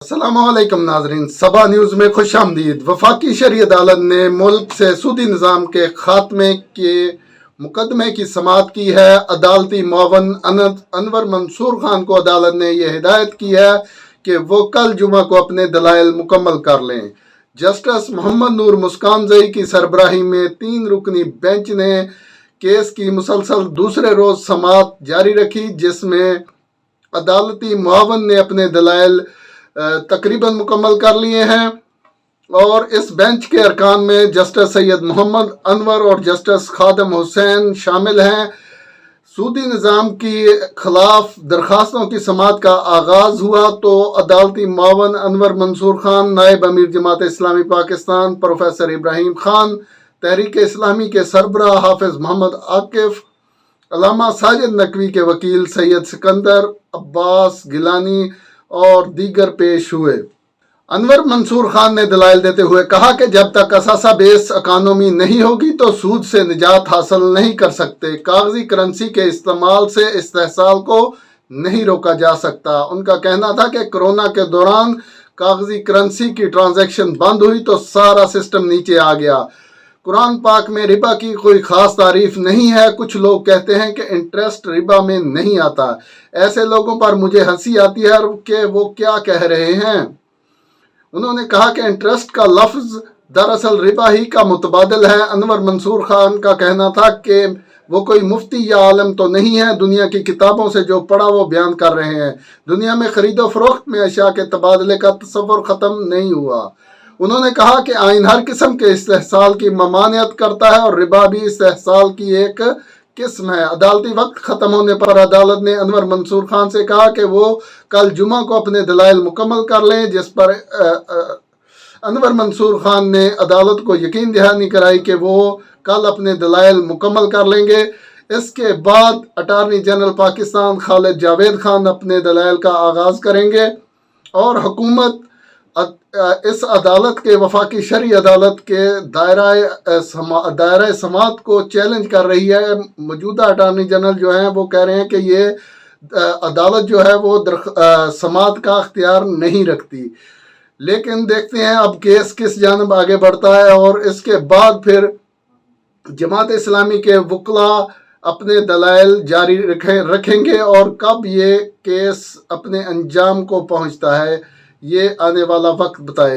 अस्सलामुअलैकुम नाजरीन, सबा न्यूज़ में खुश आमदीद। वफाकी शरई अदालत ने मुल्क से सूदी निज़ाम के खात्मे के मुकदमे की समाअत की है। अदालती मुअव्वन अनवर मंसूर खान को अदालत ने यह हिदायत की है कि वो कल जुमा को अपने दलाइल मुकम्मल कर लें। जस्टिस मोहम्मद नूर मुस्कानजई की सरबराही में 3 रुकनी बेंच ने केस की मुसलसल दूसरे रोज समाअत जारी रखी, जिसमें अदालती मुअव्वन ने अपने दलाइल तकरीबन मुकम्मल कर लिए हैं और इस बेंच के अरकान में जस्टिस सैयद मोहम्मद अनवर और जस्टिस खादम हुसैन शामिल हैं। सूदी निज़ाम की खिलाफ दरखास्तों की समाअत का आगाज हुआ तो अदालती मुअव्वन अनवर मंसूर खान, नायब अमीर जमात इस्लामी पाकिस्तान प्रोफेसर इब्राहिम खान, तहरीक इस्लामी के सरबराह हाफिज मोहम्मद आकिफ, अल्लामा साजिद नकवी के वकील सैयद सिकंदर अब्बास गिलानी और दीगर पेश हुए। अनवर मंसूर खान ने दलाइल देते हुए कहा कि जब तक असासा बेस इकानमी नहीं होगी तो सूद से निजात हासिल नहीं कर सकते। कागजी करेंसी के इस्तेमाल से इस्तेहसाल को नहीं रोका जा सकता। उनका कहना था कि कोरोना के दौरान कागजी करेंसी की ट्रांजैक्शन बंद हुई तो सारा सिस्टम नीचे आ गया। कुरान पाक में रिबा की कोई खास तारीफ नहीं है। कुछ लोग कहते हैं कि इंटरेस्ट रिबा में नहीं आता। ऐसे लोगों पर मुझे हंसी आती है कि वो क्या कह रहे हैं। उन्होंने कहा कि इंटरेस्ट का लफ्ज दरअसल रिबा ही का मुतबादिल है। अनवर मंसूर खान का कहना था कि वो कोई मुफ्ती या आलम तो नहीं है, दुनिया की किताबों से जो पढ़ा वो बयान कर रहे हैं। दुनिया में खरीदो फरोख्त में अशिया के तबादले का तसव्वुर ख़त्म नहीं हुआ। उन्होंने कहा कि आइन हर किस्म के इस्तेहसाल की ममानियत करता है और रिबा भी इस्तेहसाल की एक किस्म है। अदालती वक्त ख़त्म होने पर अदालत ने अनवर मंसूर खान से कहा कि वो कल जुमा को अपने दलाइल मुकम्मल कर लें, जिस पर अनवर मंसूर खान ने अदालत को यकीन दहानी कराई कि वो कल अपने दलाइल मुकम्मल कर लेंगे। इसके बाद अटारनी जनरल पाकिस्तान खालिद जावेद खान अपने दलाइल का आगाज़ करेंगे और हुकूमत इस अदालत के वफाकी शरई अदालत के दायरा समाअत को चैलेंज कर रही है। मौजूदा अटारनी जनरल जो हैं वो कह रहे हैं कि ये अदालत जो है वो समाअत का अख्तियार नहीं रखती। लेकिन देखते हैं अब केस किस जानब आगे बढ़ता है और इसके बाद फिर जमात इस्लामी के वकला अपने दलाइल जारी रखेंगे और कब ये केस अपने अंजाम को पहुंचता है ये आने वाला वक्त बताएगा।